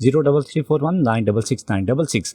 0334196666।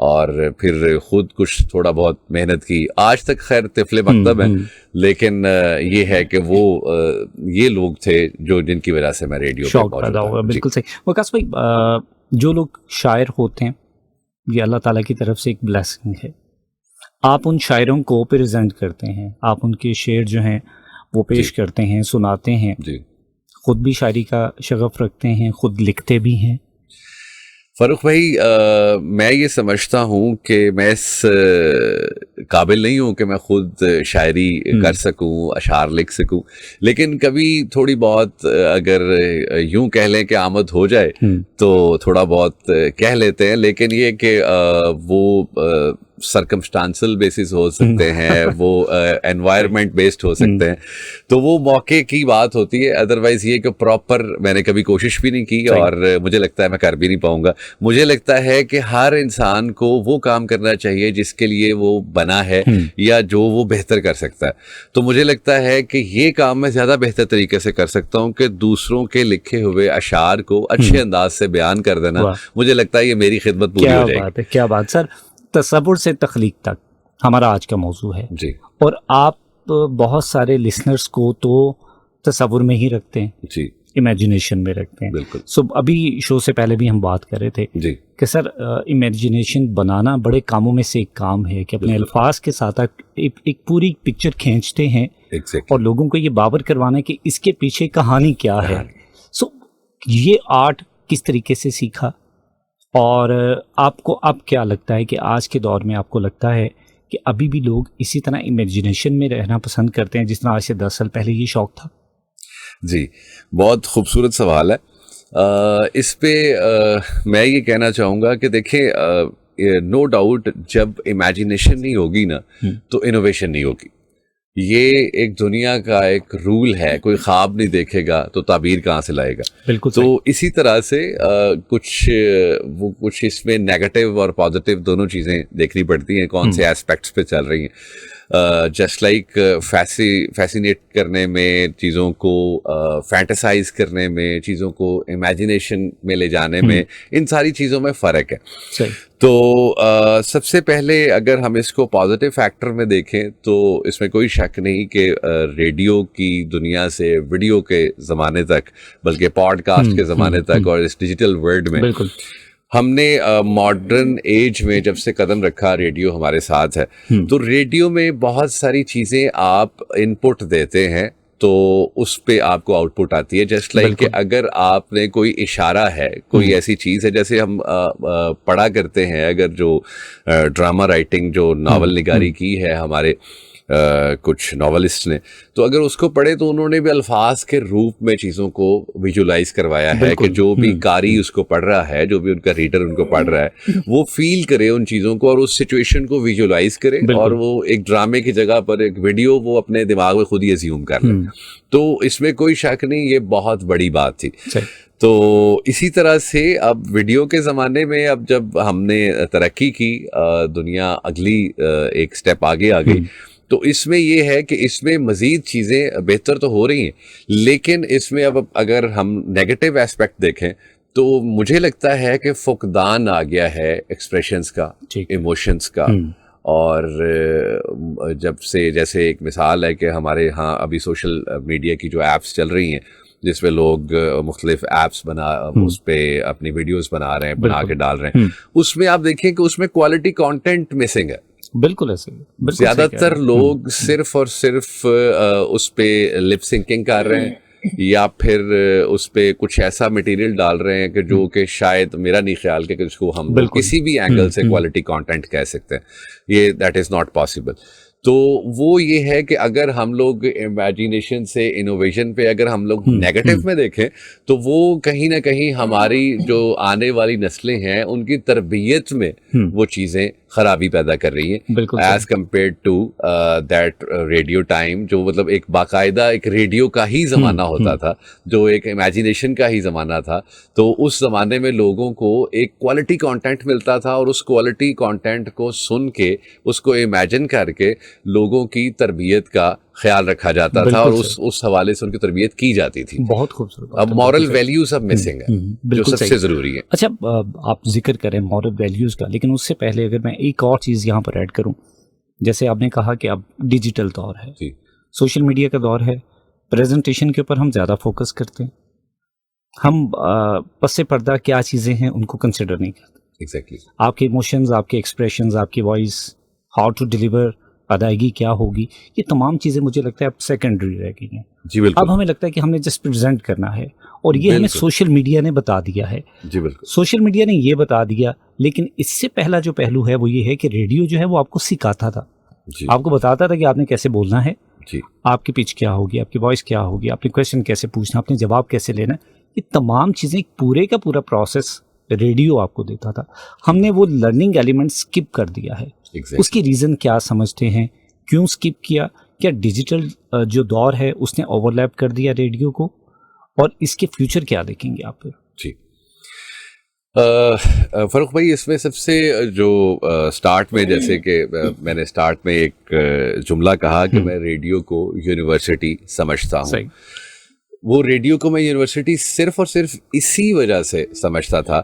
اور پھر خود کچھ تھوڑا بہت محنت کی. آج تک خیر طفل مکتب ہیں, لیکن یہ ہے کہ وہ یہ لوگ تھے جو جن کی وجہ سے میں ریڈیو پہ شوق پیدا ہوا. بالکل صحیح. وقاص بھائی, جو لوگ شاعر ہوتے ہیں یہ اللہ تعالیٰ کی طرف سے ایک بلیسنگ ہے. آپ ان شاعروں کو پریزنٹ کرتے ہیں, آپ ان کے شعر جو ہیں وہ پیش کرتے ہیں, سناتے ہیں, خود بھی شاعری کا شغف رکھتے ہیں, خود لکھتے بھی ہیں. فاروق بھائی, میں یہ سمجھتا ہوں کہ میں اس قابل نہیں ہوں کہ میں خود شاعری کر سکوں, اشعار لکھ سکوں, لیکن کبھی تھوڑی بہت اگر یوں کہہ لیں کہ آمد ہو جائے تو تھوڑا بہت کہہ لیتے ہیں. لیکن یہ کہ وہ سرکمسٹانسل بیسس ہو سکتے ہیں, وہ انوائرمنٹ بیسڈ ہو سکتے ہیں, تو وہ موقع کی بات ہوتی ہے. ادروائز یہ کہ پراپر میں نے کبھی کوشش بھی نہیں کی, اور مجھے لگتا ہے میں کر بھی نہیں پاؤں گا. مجھے لگتا ہے کہ ہر انسان کو وہ کام کرنا چاہیے جس کے لیے وہ بنا ہے یا جو وہ بہتر کر سکتا ہے. تو مجھے لگتا ہے کہ یہ کام میں زیادہ بہتر طریقے سے کر سکتا ہوں کہ دوسروں کے لکھے ہوئے اشعار کو اچھے انداز سے بیان کر دینا. مجھے لگتا ہے یہ میری خدمت پوری ہو جائے گی. کیا بات سر. تصور سے تخلیق تک ہمارا آج کا موضوع ہے جی, اور آپ بہت سارے لسنرز کو تو تصور میں ہی رکھتے ہیں جی, امیجنیشن میں رکھتے ہیں. بالکل. ابھی شو سے پہلے بھی ہم بات کر رہے تھے جی کہ سر امیجنیشن بنانا بڑے کاموں میں سے ایک کام ہے کہ اپنے الفاظ کے ساتھ ایک پوری پکچر کھینچتے ہیں اور لوگوں کو یہ باور کروانا ہے کہ اس کے پیچھے کہانی کیا ہے. یہ آرٹ کس طریقے سے سیکھا, اور آپ کو اب کیا لگتا ہے کہ آج کے دور میں آپ کو لگتا ہے کہ ابھی بھی لوگ اسی طرح امیجنیشن میں رہنا پسند کرتے ہیں جس طرح آج سے 10 سال پہلے یہ شوق تھا؟ جی, بہت خوبصورت سوال ہے. اس پہ میں یہ کہنا چاہوں گا کہ دیکھیں, نو ڈاؤٹ جب امیجنیشن نہیں ہوگی نا تو انوویشن نہیں ہوگی. یہ ایک دنیا کا ایک رول ہے, کوئی خواب نہیں دیکھے گا تو تعبیر کہاں سے لائے گا. بالکل. تو اسی طرح سے کچھ اس میں نیگیٹو اور پازیٹیو دونوں چیزیں دیکھنی پڑتی ہیں, کون سے ایسپیکٹس پہ چل رہی ہیں. جسٹ لائک فیسینیٹ کرنے میں, چیزوں کو فینٹیسائز کرنے میں, چیزوں کو امیجنیشن میں لے جانے میں, ان ساری چیزوں میں فرق ہے. تو سب سے پہلے اگر ہم اس کو پازیٹیو فیکٹر میں دیکھیں تو اس میں کوئی شک نہیں کہ ریڈیو کی دنیا سے ویڈیو کے زمانے تک, بلکہ پوڈ کاسٹ کے زمانے تک, اور اس ڈیجیٹل ورلڈ میں ہم نے ماڈرن ایج میں جب سے قدم رکھا, ریڈیو ہمارے ساتھ ہے. تو ریڈیو میں بہت ساری چیزیں آپ ان پٹ دیتے ہیں تو اس پہ آپ کو آؤٹ پٹ آتی ہے. جسٹ لائک کہ اگر آپ نے کوئی اشارہ ہے, کوئی ایسی چیز ہے, جیسے ہم پڑھا کرتے ہیں, اگر جو ڈرامہ رائٹنگ, جو ناول نگاری کی ہے ہمارے کچھ ناولسٹ نے, تو اگر اس کو پڑھے تو انہوں نے بھی الفاظ کے روپ میں چیزوں کو ویژولائز کروایا ہے کہ جو بھی قاری اس کو پڑھ رہا ہے, جو بھی ان کا ریڈر ان کو پڑھ رہا ہے, وہ فیل کرے ان چیزوں کو اور اس سچویشن کو ویژولائز کرے, اور وہ ایک ڈرامے کی جگہ پر ایک ویڈیو وہ اپنے دماغ میں خود ہی ایزیوم کر لے. تو اس میں کوئی شک نہیں, یہ بہت بڑی بات تھی. تو اسی طرح سے اب ویڈیو کے زمانے میں اب جب ہم نے ترقی کی, دنیا اگلی ایک سٹیپ آگے آ گئی, تو اس میں یہ ہے کہ اس میں مزید چیزیں بہتر تو ہو رہی ہیں, لیکن اس میں اب اگر ہم نیگیٹو ایسپیکٹ دیکھیں تو مجھے لگتا ہے کہ فقدان آ گیا ہے ایکسپریشنز کا, ایموشنز کا. اور جب سے, جیسے ایک مثال ہے کہ ہمارے ہاں ابھی سوشل میڈیا کی جو ایپس چل رہی ہیں, جس پہ لوگ مختلف ایپس اس پہ اپنی ویڈیوز بنا رہے ہیں, بنا کے ڈال رہے ہیں, اس میں آپ دیکھیں کہ اس میں کوالٹی کانٹینٹ مسنگ ہے. بالکل ایسے زیادہ تر لوگ صرف اور صرف اس پہ لپ سنکنگ کر رہے ہیں, یا پھر اس پہ کچھ ایسا مٹیریل ڈال رہے ہیں کہ جو کہ شاید میرا نہیں خیال کہ اس کو ہم کسی بھی اینگل سے کوالٹی کانٹینٹ کہہ سکتے ہیں. یہ دیٹ از ناٹ پاسبل. تو وہ یہ ہے کہ اگر ہم لوگ امیجنیشن سے انوویشن پہ اگر ہم لوگ نیگیٹو میں دیکھیں تو وہ کہیں نہ کہیں ہماری جو آنے والی نسلیں ہیں ان کی تربیت میں وہ چیزیں خرابی پیدا کر رہی ہیں, as compared to that radio time, جو مطلب ایک باقاعدہ ایک ریڈیو کا ہی زمانہ ہوتا تھا, جو ایک امیجنیشن کا ہی زمانہ تھا. تو اس زمانے میں لوگوں کو ایک کوالٹی کانٹینٹ ملتا تھا, اور اس کوالٹی کانٹینٹ کو سن کے, اس کو امیجن کر کے لوگوں کی تربیت کا خیال رکھا جاتا تھا اور اس حوالے سے ان کی تربیت کی جاتی تھی. بہت خوبصورت. اب مورل ویلیوز اب مسنگ ہے جو سب سے ضروری ہے. اچھا آپ ذکر کریں مورل ویلیوز کا, لیکن اس سے پہلے اگر میں ایک اور چیز یہاں پر ایڈ کروں, جیسے آپ نے کہا کہ اب ڈیجیٹل دور ہے, سوشل میڈیا کا دور ہے, پریزنٹیشن کے اوپر ہم زیادہ فوکس کرتے ہیں, ہم پس پردہ کیا چیزیں ہیں ان کو کنسیڈر نہیں کرتے. ایگزیکٹلی. آپ کے ایموشنز, آپ کے ایکسپریشنز, آپ کی وائس, ہاؤ ٹو ڈیلیور, ادائیگی کیا ہوگی, یہ تمام چیزیں مجھے لگتا ہے اب سیکنڈری رہ گئی ہیں. جی بالکل. اب ہمیں لگتا ہے کہ ہم نے جسٹ پریزنٹ کرنا ہے, اور یہ ہمیں سوشل میڈیا نے بتا دیا ہے. جی بالکل. سوشل میڈیا نے یہ بتا دیا, لیکن اس سے پہلا جو پہلو ہے وہ یہ ہے کہ ریڈیو جو ہے وہ آپ کو سکھاتا تھا. آپ کو بتاتا تھا کہ آپ نے کیسے بولنا ہے, آپ کی پچ کیا ہوگی, آپ کی وائس کیا ہوگی, آپ نے کویشچن کیسے پوچھنا, آپ نے جواب کیسے لینا. یہ تمام چیزیں پورے کا پورا پروسیس ریڈیو آپ کو دیتا تھا. ہم نے وہ لرننگ ایلیمنٹ اسکپ کر دیا ہے. اس کی ریزن کیا سمجھتے ہیں, کیوں اسکپ کیا؟ کیا ڈیجیٹل جو دور ہے اس نے اوور لیپ کر دیا ریڈیو کو, اور اس کے فیوچر کیا دیکھیں گے آپ؟ جی فاروق بھائی, اس میں سب سے جو سٹارٹ میں, جیسے کہ میں نے سٹارٹ میں ایک جملہ کہا کہ میں ریڈیو کو یونیورسٹی سمجھتا ہوں. وہ ریڈیو کو میں یونیورسٹی صرف اور صرف اسی وجہ سے سمجھتا تھا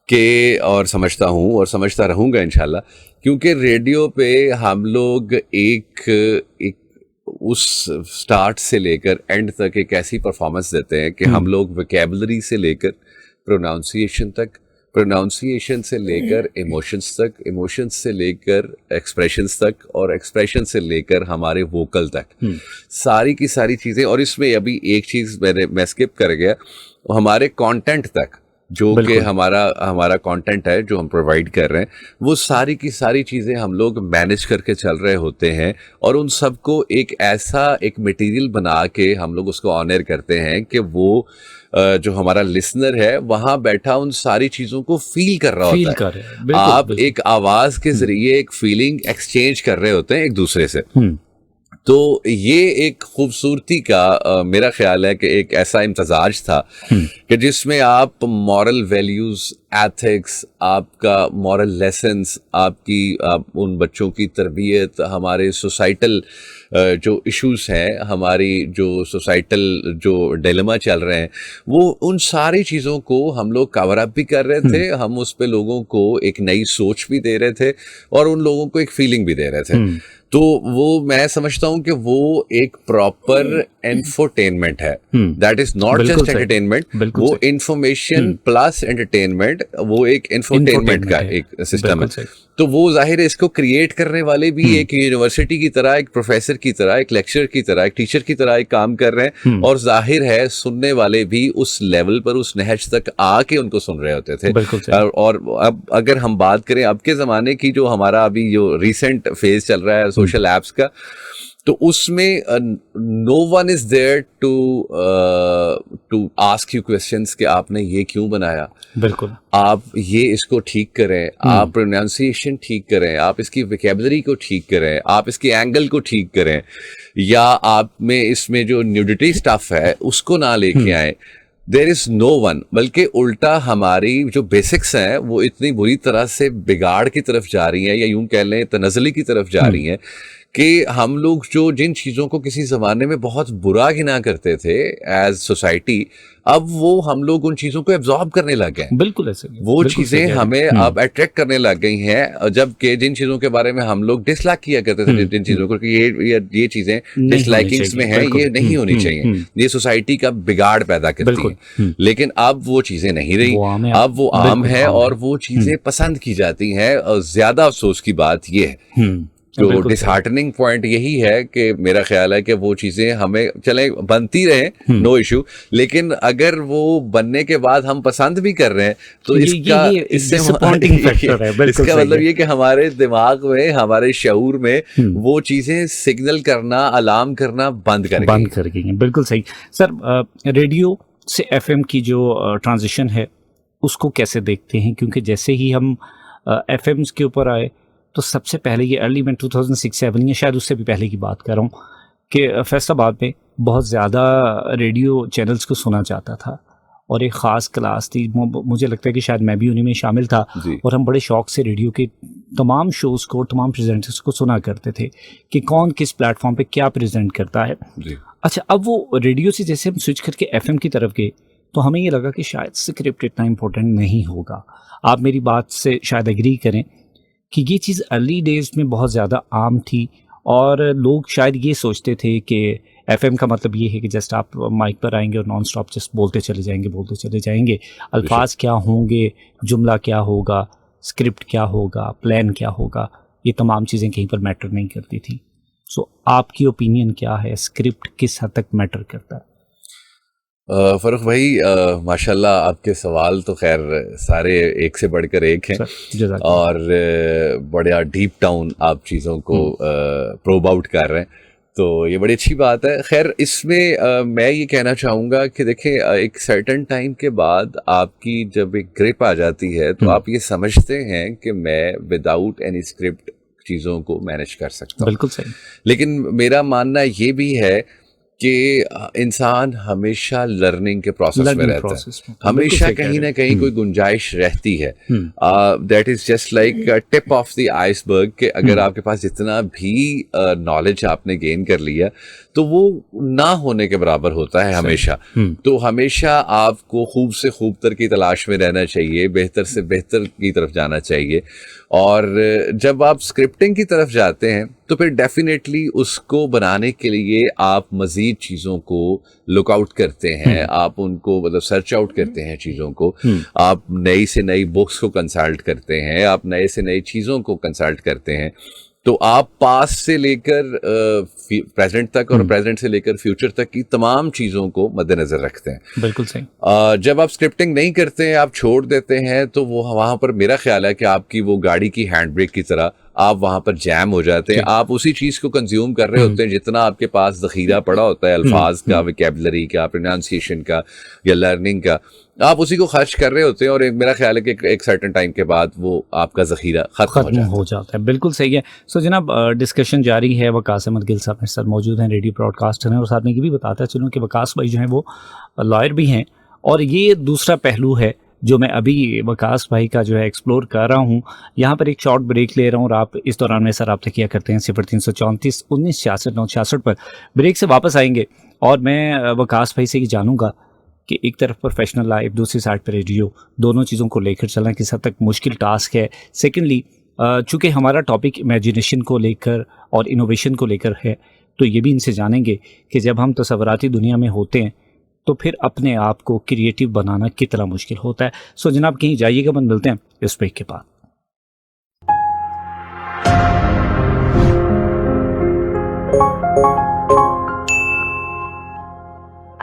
کہ, اور سمجھتا ہوں اور سمجھتا رہوں گا انشاءاللہ, کیونکہ ریڈیو پہ ہم لوگ ایک اس سٹارٹ سے لے کر اینڈ تک ایک ایسی پرفارمنس دیتے ہیں کہ ہم لوگ ویکیبلری سے لے کر پروناؤنسیشن تک, پروناؤنسیشن سے لے کر ایموشنس تک, ایموشنس سے لے کر ایکسپریشنس تک, اور ایکسپریشن سے لے کر ہمارے ووکل تک, ساری کی ساری چیزیں. اور اس میں ابھی ایک چیز میں اسکپ کر گیا, ہمارے کانٹینٹ تک, جو کہ ہمارا کانٹینٹ ہے جو ہم پرووائڈ کر رہے ہیں, وہ ساری کی ساری چیزیں ہم لوگ مینیج کر کے چل رہے ہوتے ہیں, اور ان سب کو ایک ایسا ایک مٹیریل بنا کے ہم لوگ اس کو آنر کرتے ہیں کہ وہ جو ہمارا لسنر ہے وہاں بیٹھا ان ساری چیزوں کو فیل کر رہا ہوتا ہے. آپ ایک آواز کے ذریعے ایک فیلنگ ایکسچینج کر رہے ہوتے ہیں ایک دوسرے سے. تو یہ ایک خوبصورتی کا میرا خیال ہے کہ ایک ایسا امتزاج تھا کہ جس میں آپ مورل ویلیوز, ایتھکس, آپ کا مورل لیسنس, آپ کی ان بچوں کی تربیت, ہمارے سوسائٹل جو ایشوز ہیں, ہماری جو سوسائٹل جو ڈیلیما چل رہے ہیں, وہ ان ساری چیزوں کو ہم لوگ کور اپ بھی کر رہے تھے. ہم اس پہ لوگوں کو ایک نئی سوچ بھی دے رہے تھے, اور ان لوگوں کو ایک فیلنگ بھی دے رہے تھے. تو وہ میں سمجھتا ہوں کہ وہ ایک پراپر انفوٹینمنٹ ہے. That is not just entertainment, وہ انفارمیشن پلس انٹرٹینمنٹ, وہ ایک انفوٹینمنٹ کا ایک سسٹم ہے. تو وہ ظاہر ہے اس کو کریٹ کرنے والے بھی ایک یونیورسٹی کی طرح, ایک پروفیسر کی طرح, ایک لیکچرر کی طرح, ایک ٹیچر کی طرح ایک کام کر رہے ہیں, اور ظاہر ہے سننے والے بھی اس لیول پر, اس نہج تک آ کے ان کو سن رہے ہوتے تھے. اور اب اگر ہم بات کریں اب کے زمانے کی, جو ہمارا ابھی جو ریسنٹ فیز چل رہا ہے سوشل ایپس کا, تو اس میں no one is there to ask you questions کہ آپ نے یہ کیوں بنایا, بالکل آپ یہ اس کو ٹھیک کریں, آپ پروناؤنسیشن ٹھیک کریں, آپ اس کی ویکیبلری کو ٹھیک کریں, آپ اس کی اینگل کو ٹھیک کریں, یا آپ میں اس میں جو نیوڈیٹی اسٹف ہے اس کو نہ لے کے آئیں. دیر از نو ون, بلکہ الٹا ہماری جو بیسکس ہیں وہ اتنی بری طرح سے بگاڑ کی طرف جا رہی ہیں, یا یوں کہہ لیں تنزلی کی طرف جا رہی ہیں, کہ ہم لوگ جو جن چیزوں کو کسی زمانے میں بہت برا گنا کرتے تھے ایز سوسائٹی, اب وہ ہم لوگ ان چیزوں کو ایبزارب کرنے لگ گئے. بالکل ایسے وہ چیزیں ہمیں اب اٹریکٹ کرنے لگ گئی ہیں, جبکہ جن چیزوں کے بارے میں ہم لوگ ڈس لائک کیا کرتے تھے, جن چیزوں کو کہ یہ چیزیں ڈس لائکنگس میں ہیں, یہ نہیں ہونی چاہیے, یہ سوسائٹی کا بگاڑ پیدا کرتی ہیں. لیکن اب وہ چیزیں نہیں رہی, اب وہ عام ہے, اور وہ چیزیں پسند کی جاتی ہیں. اور زیادہ افسوس کی بات یہ ہے, جو ڈس ہارٹننگ پوائنٹ یہی ہے کہ میرا خیال ہے کہ وہ چیزیں ہمیں چلیں بنتی رہیں, نو ایشو, لیکن اگر وہ بننے کے بعد ہم پسند بھی کر رہے ہیں تو اس کا مطلب یہ کہ ہمارے دماغ میں, ہمارے شعور میں وہ چیزیں سگنل کرنا, الارم کرنا بند کر گئی ہیں. بالکل صحیح سر. ریڈیو سے ایف ایم کی جو ٹرانزیشن ہے اس کو کیسے دیکھتے ہیں؟ کیونکہ جیسے ہی ہم ایف ایمز کے اوپر آئے تو سب سے پہلے یہ ارلی میں 2006-07 یا شاید اس سے بھی پہلے کی بات کر رہا ہوں کہ فیصل آباد میں بہت زیادہ ریڈیو چینلز کو سنا جاتا تھا, اور ایک خاص کلاس تھی, مجھے لگتا ہے کہ شاید میں بھی انہیں میں شامل تھا, اور ہم بڑے شوق سے ریڈیو کے تمام شوز کو, تمام پریزنٹرز کو سنا کرتے تھے کہ کون کس پلیٹ فارم پہ کیا پریزنٹ کرتا ہے. اچھا, اب وہ ریڈیو سے جیسے ہم سوئچ کر کے ایف ایم کی طرف گئے تو ہمیں یہ لگا کہ شاید اسکرپٹ اتنا امپورٹنٹ نہیں ہوگا. آپ میری بات سے شاید ایگری کریں کہ یہ چیز ارلی ڈیز میں بہت زیادہ عام تھی, اور لوگ شاید یہ سوچتے تھے کہ ایف ایم کا مطلب یہ ہے کہ جسٹ آپ مائک پر آئیں گے اور نان اسٹاپ جسٹ بولتے چلے جائیں گے, الفاظ کیا ہوں گے, جملہ کیا ہوگا, اسکرپٹ کیا ہوگا, پلان کیا ہوگا, یہ تمام چیزیں کہیں پر میٹر نہیں کرتی تھیں. سو آپ کی اوپینین کیا ہے, اسکرپٹ کس حد تک میٹر کرتا ہے؟ فاروق بھائی, ماشاءاللہ آپ کے سوال تو خیر سارے ایک سے بڑھ کر ایک ہیں, اور بڑے ڈیپ ڈاؤن آپ چیزوں کو پروب آؤٹ کر رہے ہیں, تو یہ بڑی اچھی بات ہے. خیر اس میں میں یہ کہنا چاہوں گا کہ دیکھیں, ایک سرٹن ٹائم کے بعد آپ کی جب ایک گرپ آ جاتی ہے تو آپ یہ سمجھتے ہیں کہ میں وداؤٹ اینی اسکرپٹ چیزوں کو مینیج کر سکتا ہوں. بالکل صحیح. لیکن میرا ماننا یہ بھی ہے کہ انسان ہمیشہ لرننگ کے پروسیس میں رہتا ہے, ہمیشہ کہیں نہ کہیں کوئی گنجائش رہتی ہے. That is just like tip of the ice برگ, کہ اگر آپ کے پاس جتنا بھی نالج آپ نے گین کر لیا تو وہ نہ ہونے کے برابر ہوتا ہے ہمیشہ. تو ہمیشہ آپ کو خوب سے خوب تر کی تلاش میں رہنا چاہیے, بہتر سے بہتر کی طرف جانا چاہیے. اور جب آپ اسکرپٹنگ کی طرف جاتے ہیں تو پھر ڈیفینیٹلی اس کو بنانے کے لیے آپ مزید چیزوں کو لک آؤٹ کرتے ہیں, آپ ان کو مطلب سرچ آؤٹ کرتے ہیں چیزوں کو, آپ نئی سے نئی بکس کو کنسلٹ کرتے ہیں, آپ نئے سے نئی چیزوں کو کنسلٹ کرتے ہیں. تو آپ پاسٹ سے لے کر پریزنٹ تک اور پریزنٹ سے لے کر فیوچر تک کی تمام چیزوں کو مد نظر رکھتے ہیں. بالکل صحیح. جب آپ اسکرپٹنگ نہیں کرتے ہیں, آپ چھوڑ دیتے ہیں, تو وہ وہاں پر میرا خیال ہے کہ آپ کی وہ گاڑی کی ہینڈ بریک کی طرح آپ وہاں پر جیم ہو جاتے ہیں. آپ اسی چیز کو کنزیوم کر رہے ہوتے ہیں جتنا آپ کے پاس ذخیرہ پڑا ہوتا ہے الفاظ کا, ویکیبلری کا, پروننسیشن کا یا لرننگ کا, آپ اسی کو خرچ کر رہے ہوتے ہیں. اور میرا خیال ہے کہ ایک سرٹن ٹائم کے بعد وہ آپ کا ذخیرہ ختم ہو جاتا ہے. بالکل صحیح ہے. سو جناب, ڈسکشن جاری ہے. وقاص احمد گل صاحب میرے ساتھ موجود ہیں, ریڈیو براڈ کاسٹر ہیں, اور ساتھ میں یہ بھی بتاتا چلوں کہ وقاص بھائی جو ہیں وہ لائر بھی ہیں, اور یہ دوسرا پہلو ہے جو میں ابھی وقاص بھائی کا جو ہے ایکسپلور کر رہا ہوں. یہاں پر ایک شارٹ بریک لے رہا ہوں, اور آپ اس دوران میں سر رابطہ کیا کرتے ہیں 0334 1966 966 پر. بریک سے واپس آئیں گے اور میں وقاص بھائی سے یہ جانوں گا کہ ایک طرف پروفیشنل لائف, دوسری سائڈ پہ ریڈیو, دونوں چیزوں کو لے کر چلنا کس حد تک مشکل ٹاسک ہے. سیکنڈلی, چونکہ ہمارا ٹاپک امیجنیشن کو لے کر اور انوویشن کو لے کر ہے, تو یہ بھی ان سے جانیں گے کہ جب ہم تصوراتی دنیا میں ہوتے ہیں تو پھر اپنے آپ کو کریٹیو بنانا کتنا مشکل ہوتا ہے. سو جناب کہیں جائیے گا, بند ملتے ہیں اس بریک کے بعد.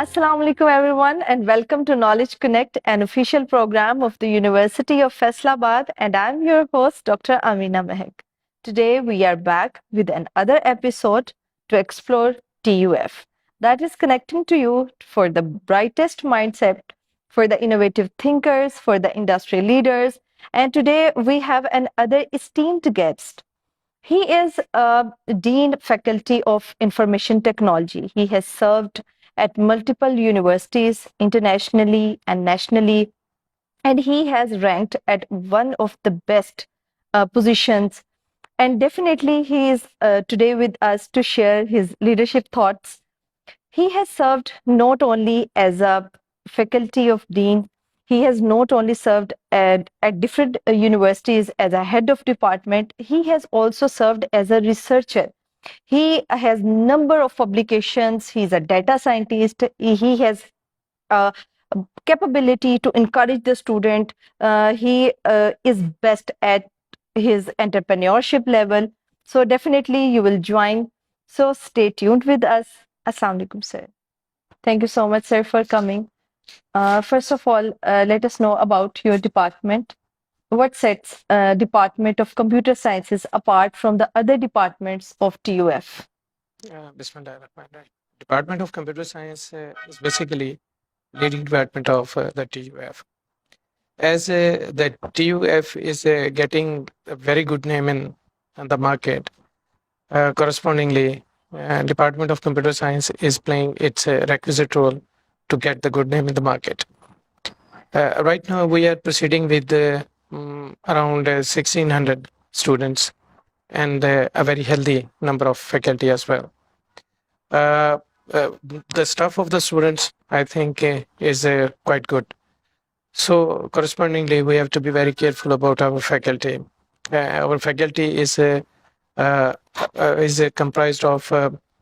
Assalamu alaikum everyone, and welcome to Knowledge Connect, an official program of the University of Faisalabad, and I'm your host Dr. Amina Mehak. Today we are back with another episode to explore TUF, that is connecting to you for the brightest mindset, for the innovative thinkers, for the industry leaders. And today we have another esteemed guest. He is a Dean Faculty of Information Technology. He has served at multiple universities internationally and nationally, and he has ranked at one of the best positions. And definitely he is today with us to share his leadership thoughts. He has served not only as a faculty of dean, he has not only served at different universities as a head of department, he has also served as a researcher. He has number of publications. He's a data scientist. He has capability to encourage the student. He is best at his entrepreneurship level. So definitely you will join. So stay tuned with us. Assalamu alaikum, sir. Thank you so much, sir, for coming. First of all, let us know about your department. What sets Department of Computer Sciences apart from the other departments of TUF? Bismillahirrahmanirrahim. Department of Computer Science is basically leading department of the TUF. As the TUF is getting a very good name in the market, correspondingly, Department of Computer Science is playing its requisite role to get the good name in the market. Right now, we are proceeding with around 1,600 students and a very healthy number of faculty as well. Uh, the staff of the students, I think, is quite good. So correspondingly, we have to be very careful about our faculty. Our faculty is comprised of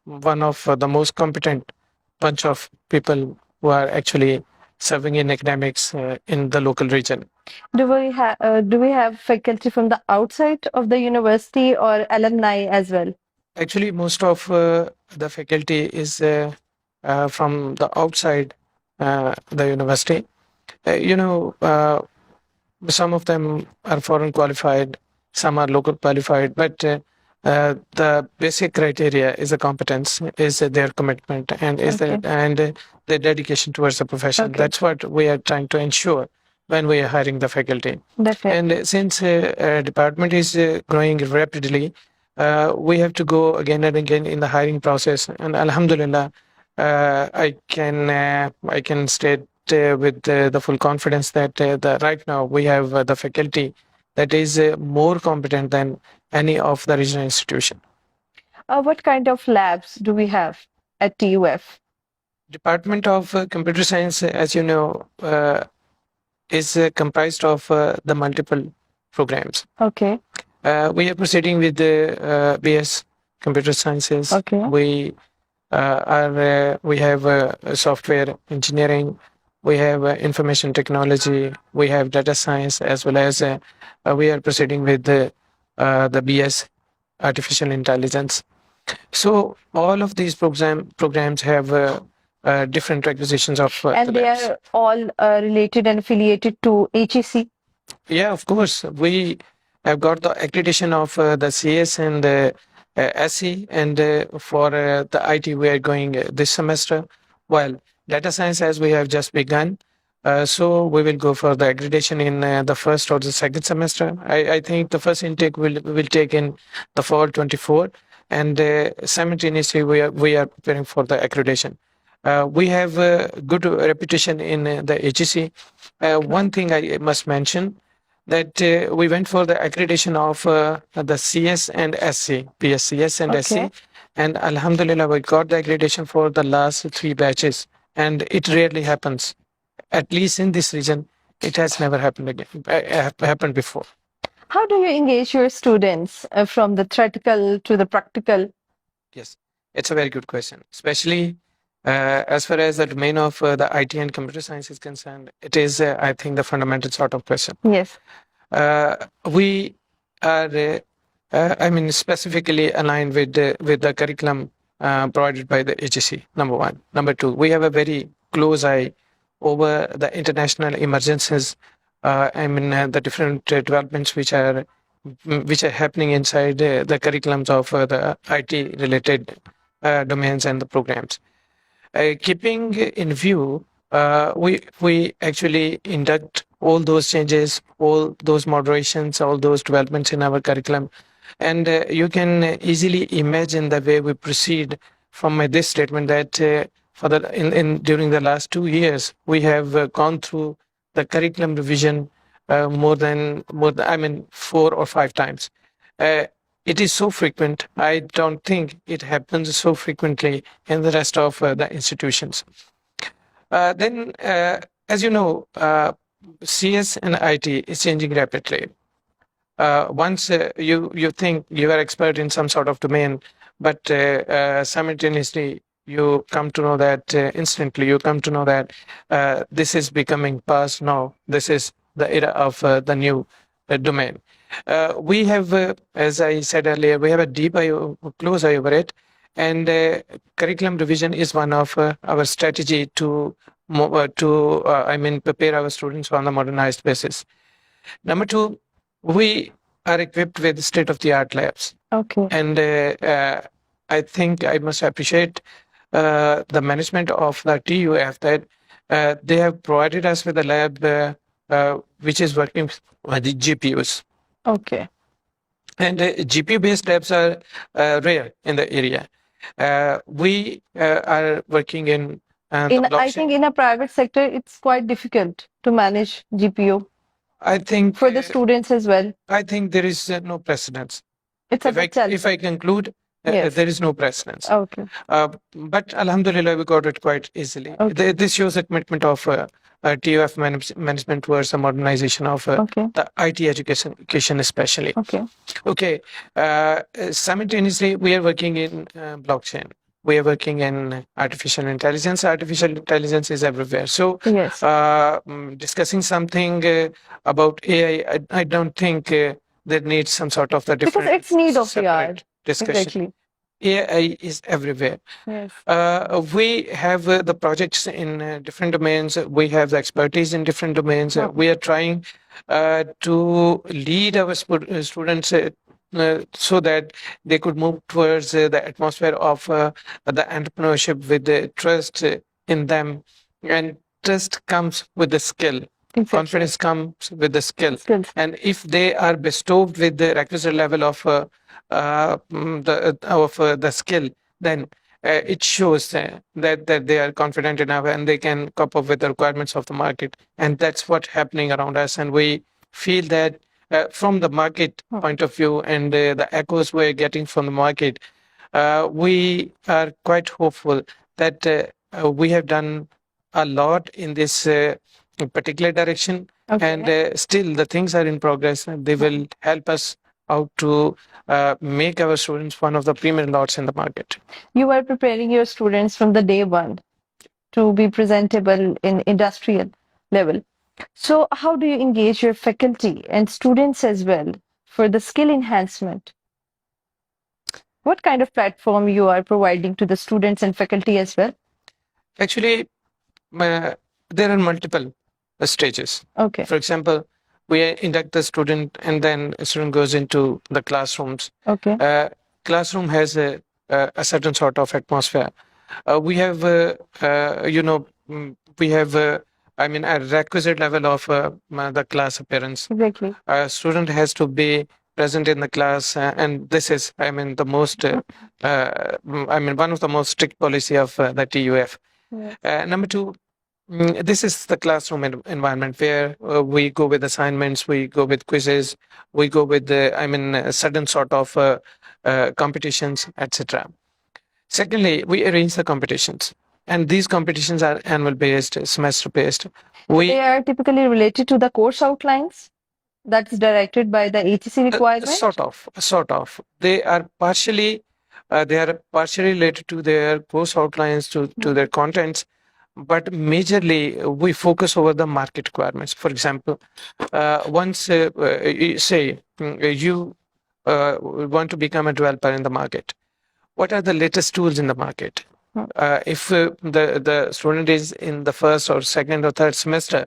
one of the most competent bunch of people who are actually serving in academics in the local region. Do we have faculty from the outside of the university or alumni as well? Actually, most of the faculty is from the outside the university. Some of them are foreign qualified, some are local qualified, but the basic criteria is the competence, is their commitment, and their dedication towards the profession. Okay. That's what we are trying to ensure when we are hiring the faculty. Definitely. And since department is growing rapidly, we have to go again and again in the hiring process. And Alhamdulillah, I can state with the full confidence that right now we have the faculty that is more competent than any of the regional institution. What kind of labs do we have at TUF? Department of Computer Science, as you know, is comprised of the multiple programs. Okay. We are proceeding with the BS Computer Sciences. Okay. We have software engineering. We have information technology. We have data science, as well as we are proceeding with the BS artificial intelligence. So all of these programs have different requisitions of And the they labs. are all related and affiliated to HEC? Yeah, of course. We have got the accreditation of the CS and the SC, and for the IT we are going this semester. While data science, as we have just begun, so we will go for the accreditation in the first or the second semester. I think the first intake will take in the fall 24, and simultaneously we are preparing for the accreditation. We have a good reputation in the HEC. One thing I must mention, that we went for the accreditation of the CS and SC, PSCS and Okay. SC, and Alhamdulillah, we got the accreditation for the last 3 batches, and it rarely happens. At least in this region, it has never happened again. Happened before. How do you engage your students from the theoretical to the practical? Yes, it's a very good question, especially as far as the domain of the IT and computer science is concerned. It is, I think, the fundamental sort of question. Yes. We are, specifically aligned with the curriculum provided by the HEC, number one. Number two, we have a very close eye over the international emergencies, the different developments which are happening inside the curriculums of the IT related domains and the programs. Keeping in view, we actually induct all those changes, all those moderations, all those developments in our curriculum, and you can easily imagine the way we proceed from this statement that during the last 2 years we have gone through the curriculum revision more than 4 or 5 times. It is so frequent. I don't think it happens so frequently in the rest of the institutions. Then, as you know, CS and IT is changing rapidly. Once you think you are expert in some sort of domain, but simultaneously you come to know that instantly you come to know that this is becoming past now. This is the era of the new domain. We have, as I said earlier, we have a deep eye, close eye over it, and curriculum revision is one of our strategy to prepare our students on a modernized basis. Number two, we are equipped with state-of-the-art labs. Okay. And I think I must appreciate the management of the TUF that they have provided us with a lab which is working with the GPUs. Okay. And GPU-based labs are rare in the area. We are working in the I blockchain. think in a private sector, it's quite difficult to manage GPU. I think for the students as well? I think there is no precedence. It's a bit If I conclude, Yes. there is no precedence. Okay. But Alhamdulillah, we got it quite easily. Okay. This shows a commitment of TUF management towards the modernization of Okay. the IT education especially. Okay. Okay. Simultaneously, we are working in blockchain. We are working in artificial intelligence. Artificial intelligence is everywhere. So, Yes. discussing something about AI, I don't think there needs some sort of the different. Because it's need of the hour. separate discussion. Exactly. AI is everywhere. Yes. We have the projects in different domains. We have the expertise in different domains. We are trying to lead our students so that they could move towards the atmosphere of the entrepreneurship with the trust in them. And trust comes with the skill. Exactly. Confidence comes with the skill. Skills. And if they are bestowed with the requisite level of the skill, then it shows that they are confident enough and they can cope up with the requirements of the market. And that's what's happening around us. And we feel that from the market point of view and the echoes we're getting from the market, we are quite hopeful that we have done a lot in this particular direction. Okay. And still the things are in progress. They will help us out to make our students one of the premier lots in the market. You are preparing your students from the day one to be presentable in industrial level. So how do you engage your faculty and students as well for the skill enhancement? What kind of platform you are providing to the students and faculty as well? Actually, there are multiple stages. Okay. For example, we induct the student and then a student goes into the classrooms. Okay. Classroom has a certain sort of atmosphere. We have, we have, I mean, a requisite level of the class appearance. Exactly. A student has to be present in the class, and this is, I mean, the most, one of the most strict policy of the TUF. Yes. Number two, this is the classroom environment where we go with assignments, we go with quizzes, we go with a certain sort of competitions, etc. Secondly, we arrange the competitions, and these competitions are annual based, semester based. They are typically related to the course outlines that's directed by the HEC requirement? Sort of. They are partially related to their course outlines, to their contents, but majorly we focus over the market requirements. For example, once say you want to become a developer in the market, what are the latest tools in the market? If the student is in the first or second or third semester,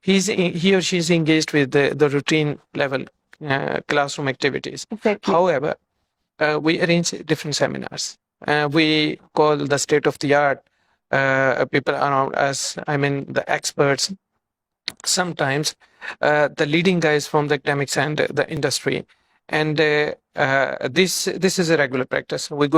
he or she is engaged with the routine level classroom activities. Exactly. However, we arrange different seminars. We call the state of the art people around us, the experts, sometimes the leading guys from the academics and the industry. And this is a regular practice. We go.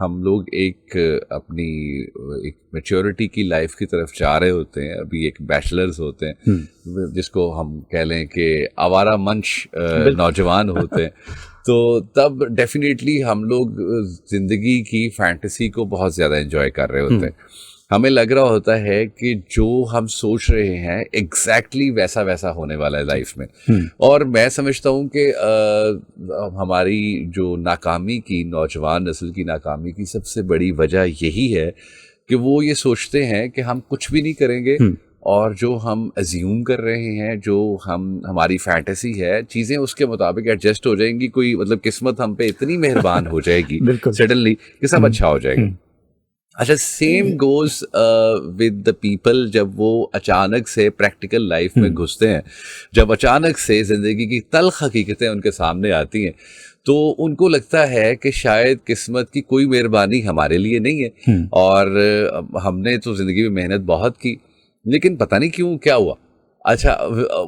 ہم لوگ ایک اپنی ایک maturity کی life کی طرف جا رہے ہوتے ہیں, ابھی ایک بیچلرز ہوتے ہیں جس کو ہم کہہ لیں کہ آوارہ منش نوجوان ہوتے ہیں, تو تب ڈیفینیٹلی ہم لوگ زندگی کی فینٹیسی کو بہت زیادہ انجوائے کر رہے ہوتے ہیں. ہمیں لگ رہا ہوتا ہے کہ جو ہم سوچ رہے ہیں ایگزیکٹلی ویسا ہونے والا ہے لائف میں. اور میں سمجھتا ہوں کہ ہماری جو ناکامی کی, نوجوان نسل کی ناکامی کی سب سے بڑی وجہ یہی ہے کہ وہ یہ سوچتے ہیں کہ ہم کچھ بھی نہیں کریں گے, اور جو ہم ایزیوم کر رہے ہیں, جو ہماری فینٹیسی ہے, چیزیں اس کے مطابق ایڈجسٹ ہو جائیں گی. کوئی مطلب قسمت ہم پہ اتنی مہربان ہو جائے گی سڈنلی کہ سب اچھا ہو جائے گا. اچھا, same goes with the people جب وہ اچانک سے پریکٹیکل لائف میں گھستے ہیں, جب اچانک سے زندگی کی تلخ حقیقتیں ان کے سامنے آتی ہیں, تو ان کو لگتا ہے کہ شاید قسمت کی کوئی مہربانی ہمارے لیے نہیں ہے, اور ہم نے تو زندگی میں محنت بہت کی لیکن پتہ نہیں کیوں کیا ہوا. اچھا,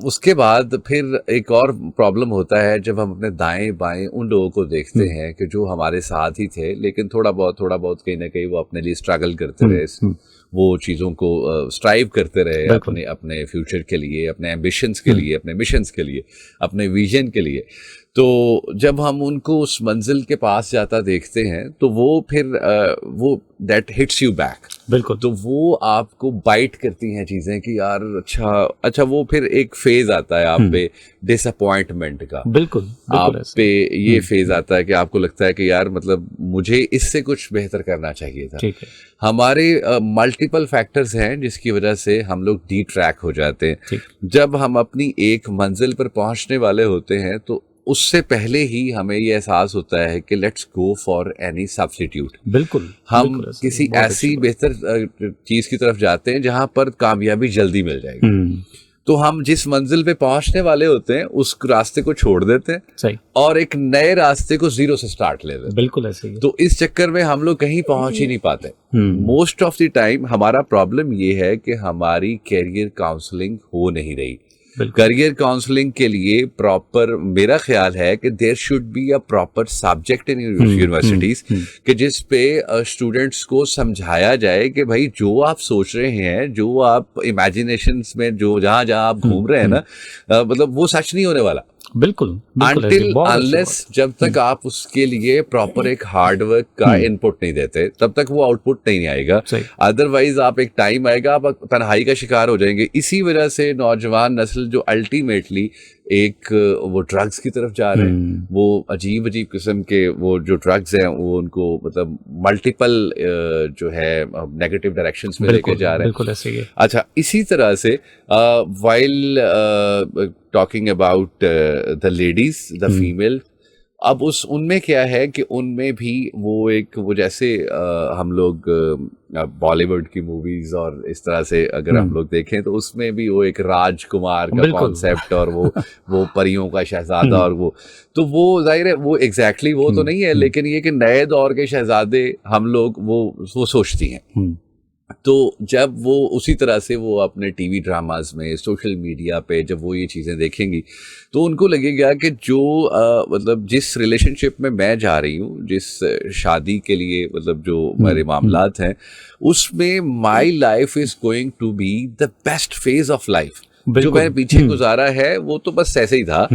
اس کے بعد پھر ایک اور پرابلم ہوتا ہے جب ہم اپنے دائیں بائیں ان لوگوں کو دیکھتے ہیں کہ جو ہمارے ساتھ ہی تھے لیکن تھوڑا بہت کہیں نہ کہیں وہ اپنے لیے اسٹرگل کرتے رہے, وہ چیزوں کو اسٹرائیو کرتے رہے اپنے فیوچر کے لیے, اپنے ایمبیشنس کے لیے, اپنے مشنس کے لیے, اپنے ویژن کے لیے. تو جب ہم ان کو اس منزل کے پاس جاتا دیکھتے ہیں تو وہ پھر وہ دیٹ ہٹس یو بیک. بالکل. تو وہ آپ کو بائٹ کرتی ہیں چیزیں کہ یار اچھا وہ پھر ایک فیز آتا ہے آپ پہ ڈس اپوائنٹمنٹ کا. بالکل. آپ پہ یہ فیز آتا ہے کہ آپ کو لگتا ہے کہ یار مطلب مجھے اس سے کچھ بہتر کرنا چاہیے تھا. ہمارے ملٹیپل فیکٹرز ہیں جس کی وجہ سے ہم لوگ ڈی ٹریک ہو جاتے ہیں. جب ہم اپنی ایک منزل پر پہنچنے والے ہوتے ہیں تو اس سے پہلے ہی ہمیں یہ احساس ہوتا ہے کہ let's go for any substitute. بالکل. ہم کسی ایسی بہتر چیز کی طرف جاتے ہیں جہاں پر کامیابی جلدی مل جائے گی. تو ہم جس منزل پہ پہنچنے والے ہوتے ہیں اس راستے کو چھوڑ دیتے ہیں اور ایک نئے راستے کو زیرو سے سٹارٹ لیتے ہیں. بالکل ایسے ہی. تو اس چکر میں ہم لوگ کہیں پہنچ ہی نہیں پاتے. موسٹ آف دی ٹائم ہمارا پرابلم یہ ہے کہ ہماری کیریئر کاؤنسلنگ ہو نہیں رہی. کریئر کاؤنسلنگ کے لیے پراپر میرا خیال ہے کہ there should be a proper subject in universities کہ جس پہ اسٹوڈینٹس کو سمجھایا جائے کہ بھائی جو آپ سوچ رہے ہیں, جو آپ امیجنیشنس میں جو جہاں آپ گھوم رہے ہیں نا, مطلب وہ سچ نہیں ہونے والا. بالکل. انٹل انلیس جب تک آپ اس کے لیے پراپر ایک ہارڈ ورک کا ان پٹ نہیں دیتے تب تک وہ آؤٹ پٹ نہیں آئے گا. ادروائز آپ ایک ٹائم آئے گا آپ تنہائی کا شکار ہو جائیں گے. اسی وجہ سے نوجوان نسل جو الٹیمیٹلی ایک وہ ڈرگس کی طرف جا رہے ہیں, وہ عجیب قسم کے وہ جو ڈرگس ہیں وہ ان کو مطلب ملٹیپل جو ہے نیگیٹو ڈائریکشنز میں لے کے جا رہے ہیں. بالکل ایسے ہی. اچھا, اسی طرح سے while talking about the ladies, the female, اب ان میں کیا ہے کہ ان میں بھی وہ جیسے ہم لوگ بالی ووڈ کی موویز اور اس طرح سے اگر ہم لوگ دیکھیں تو اس میں بھی وہ ایک راج کمار کا کانسیپٹ اور وہ پریوں کا شہزادہ اور وہ ظاہر ہے وہ ایگزیکٹلی وہ تو نہیں ہے, لیکن یہ کہ نئے دور کے شہزادے ہم لوگ وہ سوچتی ہیں. تو جب وہ اسی طرح سے وہ اپنے ٹی وی ڈراماز میں, سوشل میڈیا پہ جب وہ یہ چیزیں دیکھیں گی تو ان کو لگے گا کہ جو مطلب جس ریلیشن شپ میں میں جا رہی ہوں, جس شادی کے لیے مطلب جو میرے معاملات ہیں, اس میں my life is going to be the best phase of life. جو میں نے پیچھے گزارا ہے وہ تو بس ایسے ہی تھا.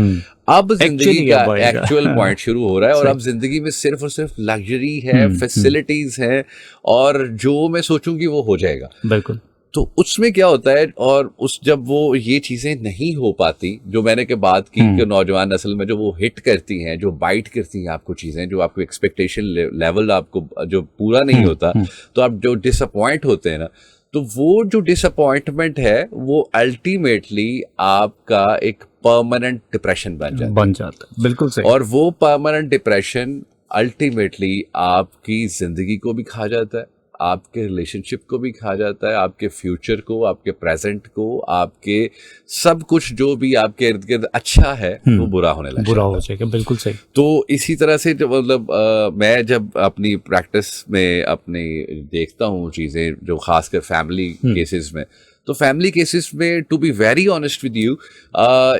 اب زندگی کا ایکچوئل پوائنٹ شروع ہو رہا ہے اور اب زندگی میں صرف اور صرف لگژری ہے, فیسلٹیز ہیں, اور جو میں سوچوں گی وہ ہو جائے گا. بالکل. تو اس میں کیا ہوتا ہے, اور جب وہ یہ چیزیں نہیں ہو پاتی جو میں نے بات کی کہ نوجوان نسل میں جو وہ ہٹ کرتی ہیں, جو بائٹ کرتی ہیں آپ کو چیزیں, جو آپ کو ایکسپیکٹیشن لیول آپ کو جو پورا نہیں ہوتا, تو آپ جو ڈس اپوائنٹ ہوتے ہیں نا, تو وہ جو ڈس اپوائنٹمنٹ ہے وہ الٹیمیٹلی آپ کا ایک پرماننٹ ڈپریشن بن جاتا ہے. بالکل صحیح. اور وہ پرماننٹ ڈپریشن الٹیمیٹلی آپ کی زندگی کو بھی کھا جاتا ہے, آپ کے ریلیشن شپ کو بھی کھا جاتا ہے, آپ کے فیوچر کو, آپ کے پریزنٹ کو, آپ کے سب کچھ جو بھی آپ کے ارد گرد اچھا ہے وہ برا ہونے لگتا ہے, برا ہو جائے گا. بالکل صحیح. تو اسی طرح سے مطلب میں جب اپنی پریکٹس میں اپنی دیکھتا ہوں چیزیں جو خاص کر فیملی کیسز میں, تو فیملی کیسز میں to be very honest with you,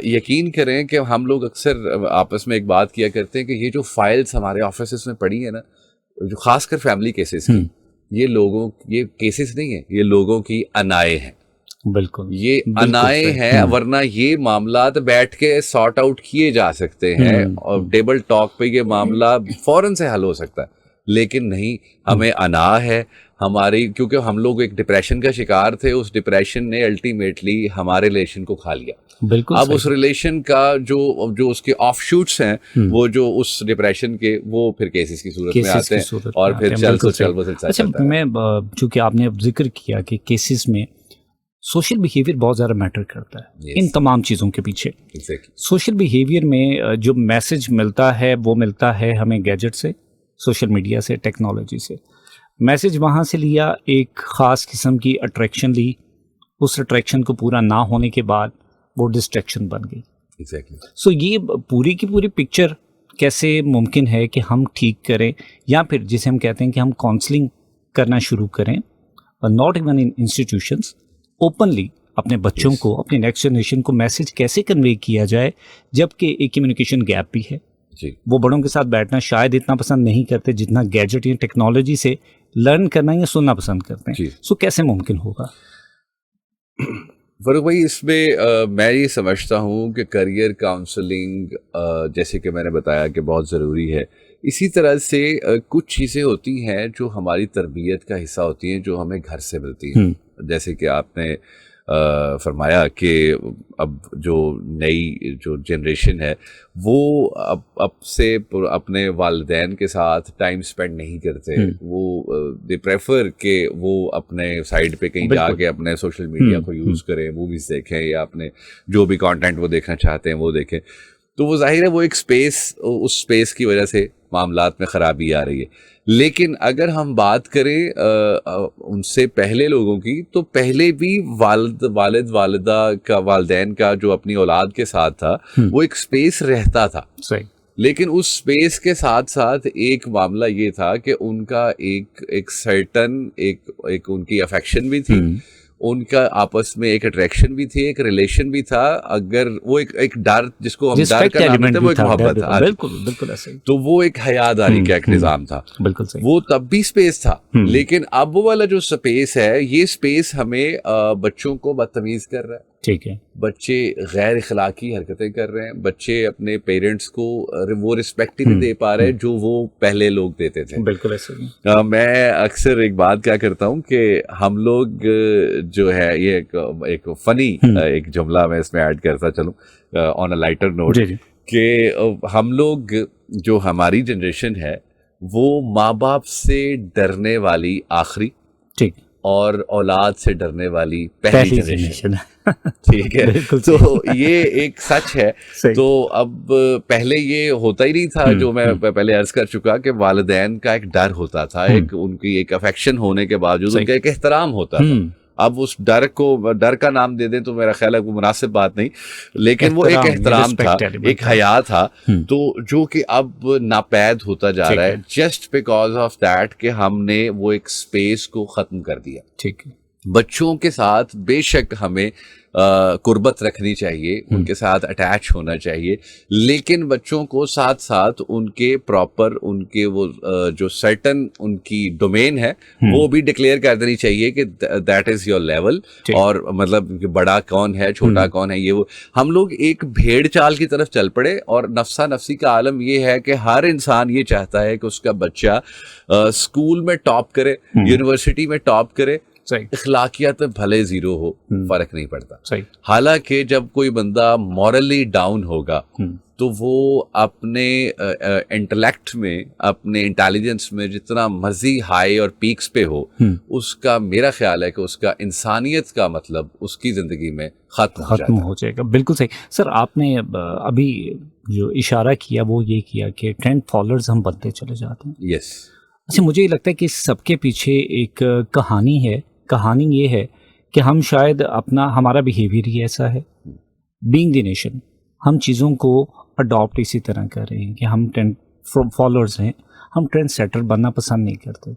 یقین کریں کہ ہم لوگ اکثر آپس میں ایک بات کیا کرتے ہیں کہ یہ جو فائلز ہمارے آفیسز میں پڑی ہیں نا, جو خاص کر فیملی کیسز کی، یہ کیسز نہیں ہیں، یہ لوگوں کی انائیں ہیں. بالکل یہ انائیں ہیں، ورنہ یہ معاملات بیٹھ کے سارٹ آؤٹ کیے جا سکتے ہیں اور ٹیبل ٹاک پہ یہ معاملہ فوراً سے حل ہو سکتا ہے. لیکن نہیں، ہمیں انا ہے ہماری، کیونکہ ہم لوگ ایک ڈپریشن کا شکار تھے. اس ڈپریشن نے الٹیمیٹلی ہمارے ریلیشن کو کھا لیا. بالکل اب اس ریلیشن کا جو اس کے آف شوٹس ہیں، وہ جو اس ڈپریشن کے، وہ پھر کیسز کی صورت میں آتے ہیں اور پھر اچھا میں چونکہ آپ نے اب ذکر کیا کہ کیسز میں سوشل بیہیویئر بہت زیادہ میٹر کرتا ہے ان تمام چیزوں کے پیچھے. سوشل بیہیویئر میں جو میسج ملتا ہے وہ ملتا ہے ہمیں گیجٹ سے، سوشل میڈیا سے، ٹیکنالوجی سے. میسج وہاں سے لیا، ایک خاص قسم کی اٹریکشن لی، اس اٹریکشن کو پورا نہ ہونے کے بعد وہ ڈسٹریکشن بن گئی. سو یہ پوری کی پوری پکچر کیسے ممکن ہے کہ ہم ٹھیک کریں، یا پھر جسے ہم کہتے ہیں کہ ہم کاؤنسلنگ کرنا شروع کریں، not even in institutions, openly اپنے بچوں کو، اپنے نیکسٹ جنریشن کو میسج کیسے کنوے کیا جائے، جبکہ ایک کمیونیکیشن گیپ بھی ہے. وہ بڑوں کے ساتھ بیٹھنا شاید اتنا پسند نہیں کرتے جتنا گیجٹ یا ٹیکنالوجی سے لرن کرنا یا سننا پسند کرتے ہیں. سو کیسے ممکن ہوگا؟ فاروق بھائی، اس میں میں یہ سمجھتا ہوں کہ کریئر کاؤنسلنگ، جیسے کہ میں نے بتایا کہ بہت ضروری ہے. اسی طرح سے کچھ چیزیں ہوتی ہیں جو ہماری تربیت کا حصہ ہوتی ہیں، جو ہمیں گھر سے ملتی ہیں. جیسے کہ آپ نے فرمایا کہ اب جو نئی جو جنریشن ہے وہ اب سے اپنے والدین کے ساتھ ٹائم اسپینڈ نہیں کرتے. وہ دے پریفر کہ وہ اپنے سائڈ پہ کہیں جا کے اپنے سوشل میڈیا کو یوز کریں، موویز دیکھیں یا اپنے جو بھی کانٹینٹ وہ دیکھنا چاہتے ہیں وہ دیکھیں. تو وہ ظاہر ہے وہ ایک اس اسپیس کی وجہ سے معاملات میں خرابی آ رہی ہے. لیکن اگر ہم بات کریں ان سے پہلے لوگوں کی، تو پہلے بھی والدین کا جو اپنی اولاد کے ساتھ تھا وہ ایک اسپیس رہتا تھا. لیکن اس اسپیس کے ساتھ ساتھ ایک معاملہ یہ تھا کہ ان کا ایک سرٹن ایک ان کی افیکشن بھی تھی، ان کا آپس میں ایک اٹریکشن بھی تھی، ایک ریلیشن بھی تھا. اگر وہ ایک ڈر، جس کو ہم ڈر کا نام دیتے ہیں، وہ ایک محبت تھا. بالکل ایسے ہی. تو وہ ایک حیاداری کا ایک نظام تھا. بالکل صحیح. وہ تب بھی اسپیس تھا. لیکن اب وہ والا جو اسپیس ہے، یہ اسپیس ہمیں بچوں کو بدتمیز کر رہا ہے. ٹھیک ہے. بچے غیر اخلاقی حرکتیں کر رہے ہیں. بچے اپنے پیرنٹس کو وہ رسپیکٹ ہی نہیں دے پا رہے جو وہ پہلے لوگ دیتے تھے. بالکل ایسے ہی. میں اکثر ایک بات کیا کرتا ہوں کہ ہم لوگ جو ہے، یہ ایک فنی ایک جملہ میں اس میں ایڈ کرتا چلوں آن اے لائٹر نوٹ، کہ ہم لوگ جو ہماری جنریشن ہے وہ ماں باپ سے ڈرنے والی آخری، ٹھیک، اور اولاد سے ڈرنے والی پہلی جنریشن. ٹھیک ہے. تو یہ ایک سچ ہے. تو اب پہلے یہ ہوتا ہی نہیں تھا، جو میں پہلے عرض کر چکا کہ والدین کا ایک ڈر ہوتا تھا، ایک ان کی ایک افیکشن ہونے کے باوجود ان کا ایک احترام ہوتا تھا. اب اس ڈر کا نام دے دیں تو میرا خیال ہے وہ مناسب بات نہیں، لیکن وہ ایک احترام تھا، ایک حیا تھا، تو جو کہ اب ناپید ہوتا جا رہا ہے جسٹ بیکاز آف دیٹ کہ ہم نے وہ ایک اسپیس کو ختم کر دیا. ٹھیک ہے. بچوں کے ساتھ بے شک ہمیں قربت رکھنی چاہیے، ان کے ساتھ اٹیچ ہونا چاہیے، لیکن بچوں کو ساتھ ساتھ ان کے پراپر ان کے وہ جو سرٹن ان کی ڈومین ہے وہ بھی ڈکلیئر کر دینی چاہیے کہ دیٹ از یور لیول، اور مطلب کہ بڑا کون ہے، چھوٹا کون ہے. یہ وہ ہم لوگ ایک بھیڑ چال کی طرف چل پڑے، اور نفسا نفسی کا عالم یہ ہے کہ ہر انسان یہ چاہتا ہے کہ اس کا بچہ اسکول میں ٹاپ کرے، یونیورسٹی میں ٹاپ کرے. اخلاقیات بھلے زیرو ہو، فرق نہیں پڑتا. حالانکہ جب کوئی بندہ مورلی ڈاؤن ہوگا تو وہ اپنے انٹلیکٹ میں، اپنے انٹیلیجنس میں جتنا مرضی ہائی اور پیکس پہ ہو، اس کا میرا خیال ہے کہ اس کا انسانیت کا مطلب اس کی زندگی میں ختم ہو جائے گا. بالکل صحیح. سر آپ نے ابھی جو اشارہ کیا وہ یہ کیا کہ ٹرینڈ فالوورز ہم بنتے چلے جاتے ہیں. یس. اچھا، مجھے یہ لگتا ہے کہ اس سب کے پیچھے ایک کہانی ہے. کہانی یہ ہے کہ ہم شاید ہمارا بیہیویئر ہی ایسا ہے. بینگ دی نیشن ہم چیزوں کو اڈاپٹ اسی طرح کر رہے ہیں کہ ہم ٹرینڈ فالوورز ہیں، ہم ٹرینڈ سیٹر بننا پسند نہیں کرتے،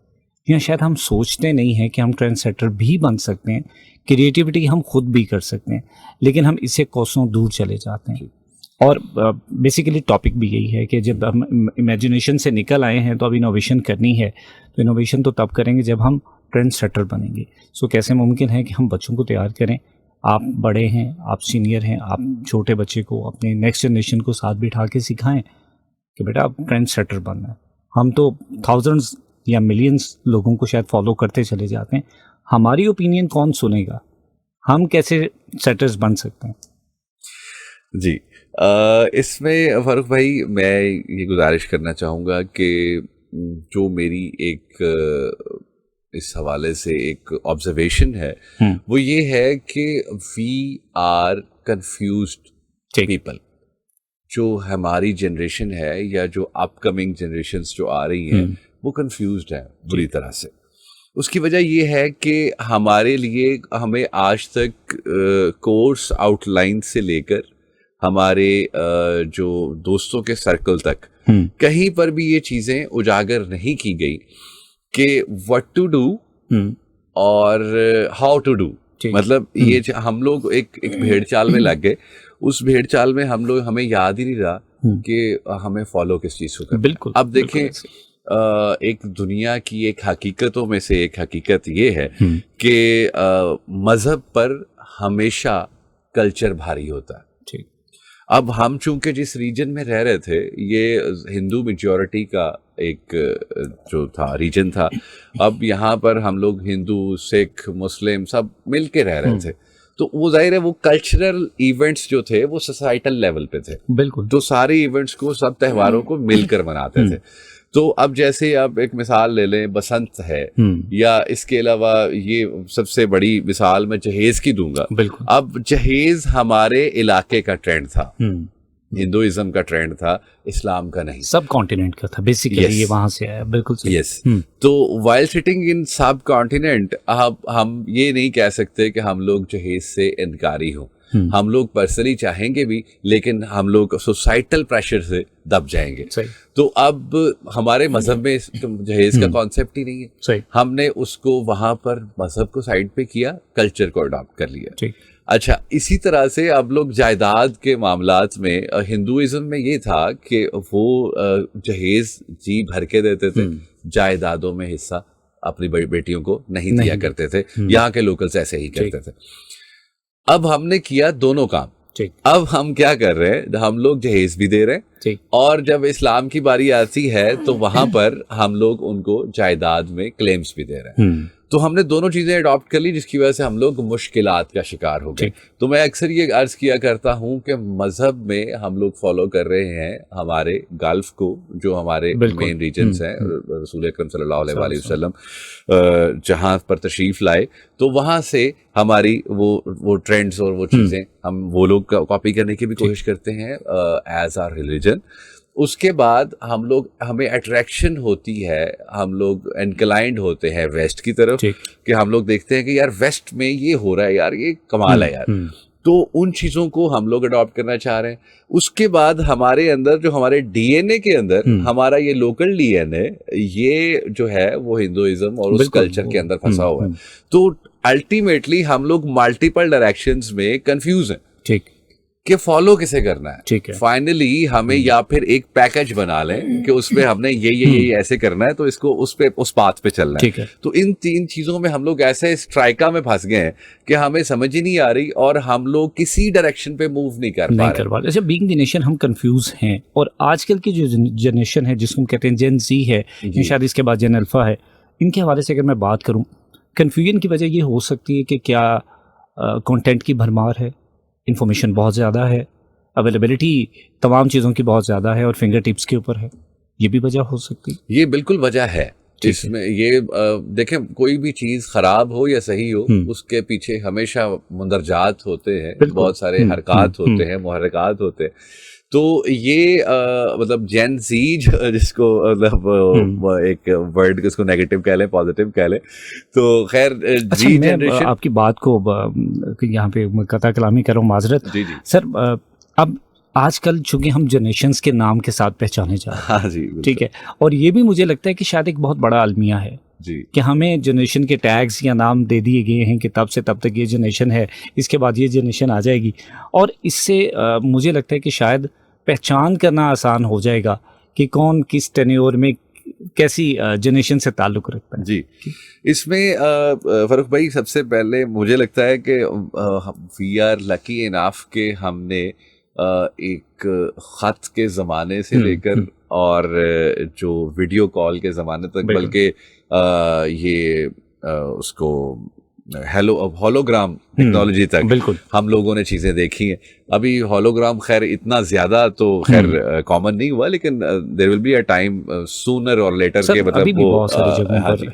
یا شاید ہم سوچتے نہیں ہیں کہ ہم ٹرینڈ سیٹر بھی بن سکتے ہیں. کریٹیوٹی ہم خود بھی کر سکتے ہیں، لیکن ہم اسے کوسوں دور چلے جاتے ہیں. اور بیسیکلی ٹاپک بھی یہی ہے کہ جب ہم امیجنیشن سے نکل آئے ہیں تو اب انوویشن کرنی ہے. تو انوویشن تو تب کریں گے جب ہم ٹرینڈ سیٹر بنیں گے. سو کیسے ممکن ہے کہ ہم بچوں کو تیار کریں؟ آپ بڑے ہیں, آپ سینئر ہیں, آپ چھوٹے بچے کو, اپنے نیکسٹ جنریشن کو ساتھ بٹھا کے سکھائیں کہ بیٹا آپ ٹرینڈ سیٹر بننا ہے. ہم تو تھاؤزنڈز یا ملینز لوگوں کو شاید فالو کرتے چلے جاتے ہیں. ہماری اوپینین کون سنے گا؟ ہم کیسے سیٹرز بن سکتے ہیں؟ جی اس میں فاروق بھائی میں یہ گزارش کرنا چاہوں گا کہ جو میری ایک اس حوالے سے ایک آبزرویشن ہے وہ یہ ہے کہ وی آر کنفیوزڈ پیپل. جو ہماری جنریشن ہے یا جو اپ کمنگ جنریشنز جو آ رہی ہیں وہ کنفیوزڈ ہیں بری طرح سے. اس کی وجہ یہ ہے کہ ہمارے لیے ہمیں آج تک کورس آؤٹ لائن سے لے کر ہمارے جو دوستوں کے سرکل تک کہیں پر بھی یہ چیزیں اجاگر نہیں کی گئی کہ what to do اور how to do. مطلب یہ ہم لوگ ایک بھیڑ چال میں لگ گئے. اس بھیڑ چال میں ہمیں یاد ہی نہیں رہا کہ ہمیں فالو کس چیز کو کرنا. بالکل. اب دیکھیں ایک دنیا کی ایک حقیقتوں میں سے ایک حقیقت یہ ہے کہ مذہب پر ہمیشہ کلچر بھاری ہوتا ہے. اب ہم چونکہ جس ریجن میں رہ رہے تھے یہ ہندو میجورٹی کا ایک جو تھا ریجن تھا. اب یہاں پر ہم لوگ ہندو, سکھ, مسلم سب مل کے رہ رہے تھے. تو وہ ظاہر ہے وہ کلچرل ایونٹس جو تھے وہ سوسائٹل لیول پہ تھے. بالکل. تو سارے ایونٹس کو, سب تہواروں کو مل کر مناتے تھے. تو اب جیسے اب ایک مثال لے لیں بسنت ہے, یا اس کے علاوہ یہ سب سے بڑی مثال میں جہیز کی دوں گا. بالکل. اب جہیز ہمارے علاقے کا ٹرینڈ تھا, ہندوازم کا ٹرینڈ تھا, اسلام کا نہیں. سب کانٹیننٹ کا تھا بیسیکلی, یہ وہاں سے آیا. بالکل. یس. تو while sitting in sub continent ہم یہ نہیں کہہ سکتے کہ ہم لوگ جہیز سے انکاری ہوں. ہم لوگ پرسنلی چاہیں گے بھی, لیکن ہم لوگ سوسائٹل پریشر سے دب جائیں گے. تو اب ہمارے مذہب میں جہیز کا کانسیپٹ ہی نہیں ہے. ہم نے اس کو وہاں پر مذہب کو سائڈ پہ کیا, کلچر کو اڈاپٹ کر لیا. اچھا, اسی طرح سے اب لوگ جائیداد کے معاملات میں ہندوازم میں یہ تھا کہ وہ جہیز جی بھر کے دیتے تھے, جائیدادوں میں حصہ اپنی بڑی بیٹیوں کو نہیں دیا کرتے تھے. یہاں کے لوکلز ایسے ہی کرتے تھے. اب ہم نے کیا دونوں کام. اب ہم کیا کر رہے ہیں, ہم لوگ جہیز بھی دے رہے ہیں, اور جب اسلام کی باری آتی ہے تو وہاں پر ہم لوگ ان کو جائیداد میں کلیمز بھی دے رہے ہیں. تو ہم نے دونوں چیزیں اڈاپٹ کر لی, جس کی وجہ سے ہم لوگ مشکلات کا شکار ہو گئے. تو میں اکثر یہ عرض کیا کرتا ہوں کہ مذہب میں ہم لوگ فالو کر رہے ہیں ہمارے گلف کو, جو ہمارے مین ریجنز ہیں. رسول اکرم صلی اللہ علیہ وآلہ وسلم جہاں پر تشریف لائے تو وہاں سے ہماری وہ ٹرینڈز اور وہ چیزیں ہم وہ لوگ کاپی کرنے کی بھی کوشش کرتے ہیں ایز آر ریلیجن. اس کے بعد ہمیں اٹریکشن ہوتی ہے, ہم لوگ انکلائنڈ ہوتے ہیں ویسٹ کی طرف, کہ ہم لوگ دیکھتے ہیں کہ یار ویسٹ میں یہ ہو رہا ہے, یار یہ کمال ہے یار. تو ان چیزوں کو ہم لوگ اڈاپٹ کرنا چاہ رہے ہیں. اس کے بعد ہمارے اندر جو ہمارے ڈی این اے کے اندر ہمارا یہ لوکل ڈی این اے یہ جو ہے وہ ہندوازم اور اس کلچر کے اندر پھنسا ہوا ہے. تو الٹیمیٹلی ہم لوگ ملٹیپل ڈائریکشنز میں کنفیوز ہیں. ٹھیک. کہ فالو کسے کرنا ہے. ٹھیک ہے. فائنلی ہمیں یا پھر ایک پیکج بنا لیں کہ اس میں ہم نے یہ ایسے کرنا ہے, تو اس کو اس بات پہ چلنا ہے. تو ان تین چیزوں میں ہم لوگ ایسے اسٹرائکا میں پھنس گئے ہیں کہ ہمیں سمجھ ہی نہیں آ رہی, اور ہم لوگ کسی ڈائریکشن پہ موو نہیں کر پا رہے. اچھا, بینگ دی نیشن ہم کنفیوز ہیں, اور آج کل کی جو جنریشن ہے جس کو کہتے ہیں جین زی ہے, شاید اس کے بعد جین الفا ہے, ان کے حوالے سے اگر میں بات کروں, کنفیوژن کی وجہ یہ ہو سکتی ہے کہ کیا کنٹینٹ کی بھرمار ہے, انفارمیشن بہت زیادہ ہے, اویلیبلٹی تمام چیزوں کی بہت زیادہ ہے اور فنگر ٹپس کے اوپر ہے, یہ بھی وجہ ہو سکتی ہے. یہ بالکل وجہ ہے. اس میں یہ دیکھیں, کوئی بھی چیز خراب ہو یا صحیح ہو, اس کے پیچھے ہمیشہ مندرجات ہوتے ہیں, بہت سارے حرکات ہوتے ہیں, محرکات ہوتے ہیں. تو یہ مطلب جین زی جس کو مطلب ایک ورڈ اس کو نیگیٹو کہہ لیں, پازیٹیو کہہ لیں, تو خیر جی جنریشن. آپ کی بات کو یہاں پہ قطع کلامی کر رہا ہوں, معذرت. جی سر, اب آج کل چونکہ ہم جنریشنز کے نام کے ساتھ پہچانے جا رہے ہیں, ٹھیک ہے, اور یہ بھی مجھے لگتا ہے کہ شاید ایک بہت بڑا المیہ ہے جی کہ ہمیں جنریشن کے ٹیگز یا نام دے دیے گئے ہیں کہ تب سے تب تک یہ جنریشن ہے, اس کے بعد یہ جنریشن آ جائے گی, اور اس سے مجھے لگتا ہے کہ شاید پہچان کرنا آسان ہو جائے گا کہ کون کس ٹینیور میں کیسی جنریشن سے تعلق رکھتا ہے. جی اس میں فاروق بھائی سب سے پہلے مجھے لگتا ہے کہ وی آر لکی انف کہ ہم نے ایک خط کے زمانے سے لے کر اور جو ویڈیو کال کے زمانے تک, بلکہ یہ اس کو ہولوگرام ٹیکنالوجی تک بالکل ہم لوگوں نے چیزیں دیکھی ہیں. ابھی ہولوگرام خیر اتنا زیادہ تو خیر کامن نہیں ہوا, لیکن there will be a time sooner اور لیٹر کے مطلب وہ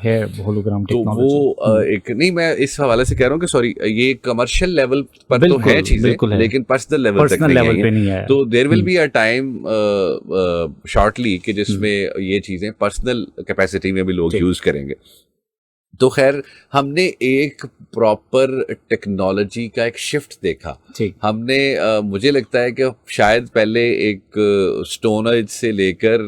ہے ہولوگرام تو وہ ایک نہیں, میں اس حوالے سے کہہ رہا ہوں کہ سوری یہ کمرشل لیول پر تو ہے چیزیں لیکن پرسنل لیول تک نہیں ہے. تو there will be a time shortly کہ جس میں یہ چیزیں پرسنل کیپیسٹی میں بھی لوگ یوز کریں گے. تو خیر ہم نے ایک پراپر ٹیکنالوجی کا ایک شفٹ دیکھا. ہم نے مجھے لگتا ہے کہ شاید پہلے ایک اسٹون ایج سے لے کر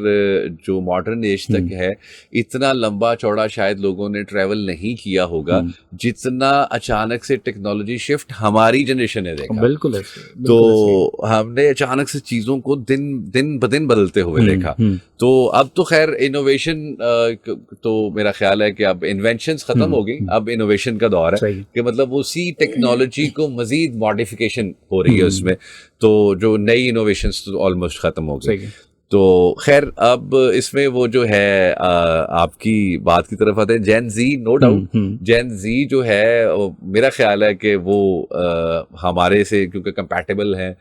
جو ماڈرن ایج تک ہے اتنا لمبا چوڑا شاید لوگوں نے ٹریول نہیں کیا ہوگا جتنا اچانک سے ٹیکنالوجی شفٹ ہماری جنریشن نے دیکھا. بالکل. تو ہم نے اچانک سے چیزوں کو دن بدن بدلتے ہوئے دیکھا. تو اب تو خیر انوویشن تو میرا خیال ہے کہ اب انوینشن ختم ہو گئی, اب انوویشن کا دور ہے کہ مطلب اسی ٹیکنالوجی کو مزید ماڈیفیکیشن ہو رہی ہے اس میں. تو جو نئی انوویشنز تو آلموسٹ ختم ہو گئی. تو خیر اب اس میں وہ جو ہے آپ کی بات کی طرف آتے ہیں جین زی. نو ڈاؤٹ جین زی جو ہے میرا خیال ہے کہ وہ ہمارے سے کیونکہ کمپیٹیبل ہیں,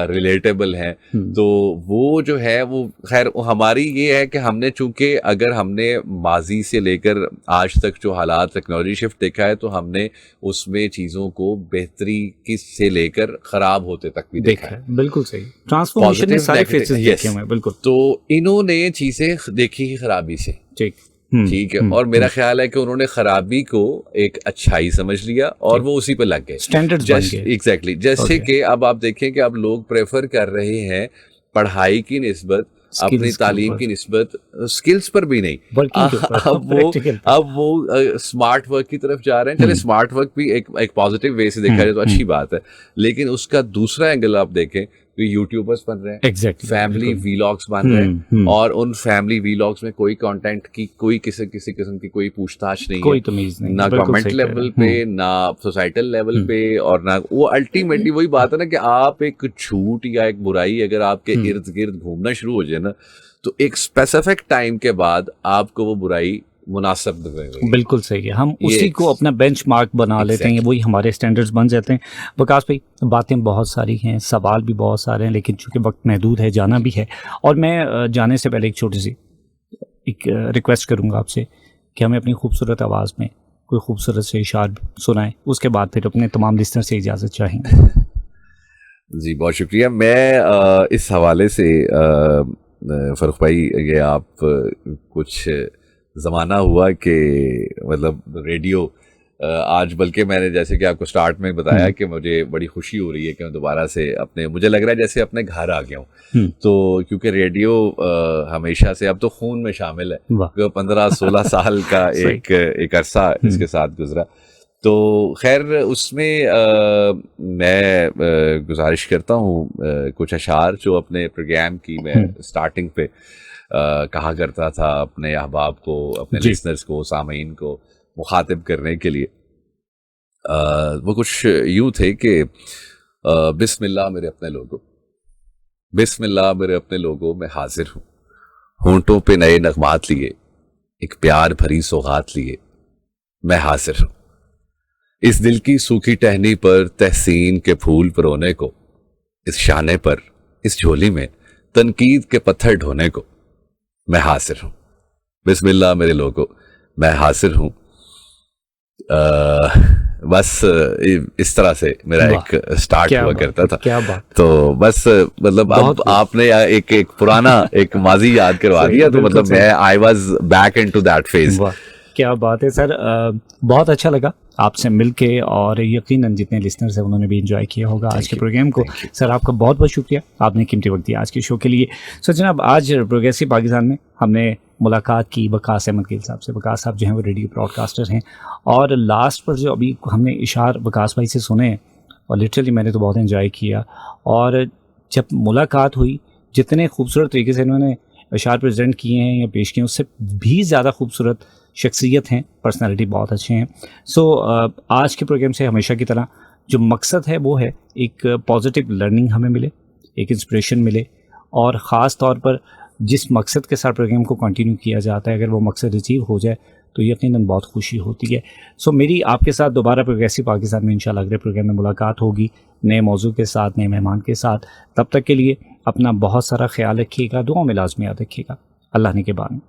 ریلیٹیبل ہیں, تو وہ جو ہے وہ خیر ہماری یہ ہے کہ ہم نے چونکہ اگر ہم نے ماضی سے لے کر آج تک جو حالات ٹیکنالوجی شفٹ دیکھا ہے تو ہم نے اس میں چیزوں کو بہتری کس سے لے کر خراب ہوتے تک بھی دیکھا ہے. بالکل صحیح, ٹرانسفارمیشن میں سارے فیسز دیکھے ہوئے. بالکل. تو انہوں نے چیزیں دیکھی خرابی سے, ٹھیک ہے, اور میرا خیال ہے کہ انہوں نے خرابی کو ایک اچھائی سمجھ لیا اور وہ اسی پہ لگ گئے. ایگزیکٹلی جیسے کہ اب آپ دیکھیں کہ اب لوگ پریفر کر رہے ہیں پڑھائی کی نسبت اپنی تعلیم کی نسبت اسکلز پر بھی نہیں, اب وہ اسمارٹ ورک کی طرف جا رہے ہیں. چلے اسمارٹ ورک بھی ایک پازیٹیو وے سے دیکھا جائے تو اچھی بات ہے, لیکن اس کا دوسرا اینگل آپ دیکھیں یوٹیوبرز بن رہے ہیں, فیملی ویلاگس بن رہے ہیں, اور ان فیملی ویلاگس میں کوئی کانٹینٹ کی کوئی کسی قسم کی کوئی پوچھ تاچھ نہیں, کوئی تمیز نہیں, نہ گورنمنٹ لیول پہ نہ سوسائٹل لیول پہ, اور نہ وہ الٹیمیٹلی وہی بات ہے نا کہ آپ ایک جھوٹ یا ایک برائی اگر آپ کے ارد گرد گھومنا شروع ہو جائے نا تو ایک اسپیسیفک ٹائم کے بعد آپ کو وہ برائی مناسب. بالکل صحیح ہے, ہم اسی کو اپنا بینچ مارک بنا لیتے ہیں, وہی ہمارے سٹینڈرڈز بن جاتے ہیں. وکاس بھائی باتیں بہت ساری ہیں, سوال بھی بہت سارے ہیں, لیکن چونکہ وقت محدود ہے جانا بھی ہے, اور میں جانے سے پہلے ایک چھوٹی سی ایک ریکویسٹ کروں گا آپ سے کہ ہمیں اپنی خوبصورت آواز میں کوئی خوبصورت سے اشعار سنائیں, اس کے بعد پھر اپنے تمام لسنر سے اجازت چاہیں گے. جی بہت شکریہ. میں اس حوالے سے فاروق بھائی یہ آپ کچھ زمانہ ہوا کہ مطلب ریڈیو آج, بلکہ میں نے جیسے کہ آپ کو سٹارٹ میں بتایا کہ مجھے بڑی خوشی ہو رہی ہے کہ میں دوبارہ سے اپنے, مجھے لگ رہا ہے جیسے اپنے گھر آ گیا ہوں. تو کیونکہ ریڈیو ہمیشہ سے اب تو خون میں شامل ہے, 15-16 سال کا ایک عرصہ اس کے ساتھ گزرا. تو خیر اس میں میں گزارش کرتا ہوں کچھ اشعار جو اپنے پروگرام کی میں سٹارٹنگ پہ کہا کرتا تھا اپنے احباب کو, اپنے لسنرز کو, سامعین کو مخاطب کرنے کے لیے. وہ کچھ یوں تھے کہ بسم اللہ میرے اپنے لوگوں, بسم اللہ میرے اپنے لوگوں, میں حاضر ہوں ہونٹوں پہ نئے نغمات لیے, ایک پیار بھری سوغات لیے, میں حاضر ہوں اس دل کی سوکھی ٹہنی پر تحسین کے پھول پرونے کو, اس شانے پر اس جھولی میں تنقید کے پتھر ڈھونے کو, میں حاضر ہوں. بسم اللہ میرے لوگوں, میں حاضر ہوں. بس اس طرح سے میرا ایک سٹارٹ ہوا کرتا تھا. تو بس مطلب اب آپ نے ایک پرانا ایک ماضی یاد کروا دیا, تو مطلب میں I was back in to that phase. کیا بات ہے سر, بہت اچھا لگا آپ سے مل کے، اور یقیناً جتنے لسنرز ہیں انہوں نے بھی انجوائے کیا ہوگا آج کے پروگرام کو. سر آپ کا بہت بہت شکریہ، آپ نے قیمتی وقت دیا آج کے شو کے لیے. سو جناب، آج پروگریسو پاکستان میں ہم نے ملاقات کی وقاص احمد گل صاحب سے. وقاص صاحب جو ہیں وہ ریڈیو براڈ کاسٹر ہیں، اور لاسٹ پر جو ابھی ہم نے اشعار وقاص بھائی سے سنے ہیں، اور لٹرلی میں نے تو بہت انجوائے کیا. اور جب ملاقات ہوئی، جتنے خوبصورت طریقے سے انہوں نے اشعار پریزنٹ کیے ہیں یا پیش کیے ہیں، اس سے بھی زیادہ خوبصورت شخصیت ہیں، پرسنالٹی بہت اچھے ہیں. سو آج کے پروگرام سے ہمیشہ کی طرح جو مقصد ہے وہ ہے ایک پازیٹیو لرننگ ہمیں ملے، ایک انسپریشن ملے، اور خاص طور پر جس مقصد کے ساتھ پروگرام کو کنٹینیو کیا جاتا ہے اگر وہ مقصد اچیو ہو جائے تو یقیناً بہت خوشی ہوتی ہے. سو میری آپ کے ساتھ دوبارہ پروگریسو پاکستان میں انشاءاللہ اگلے پروگرام میں ملاقات ہوگی، نئے موضوع کے ساتھ، نئے مہمان کے ساتھ. تب تک کے لیے اپنا بہت سارا خیال رکھیے گا، دعاؤں میں لازمی یاد رکھیے گا. اللہ نے کے بان.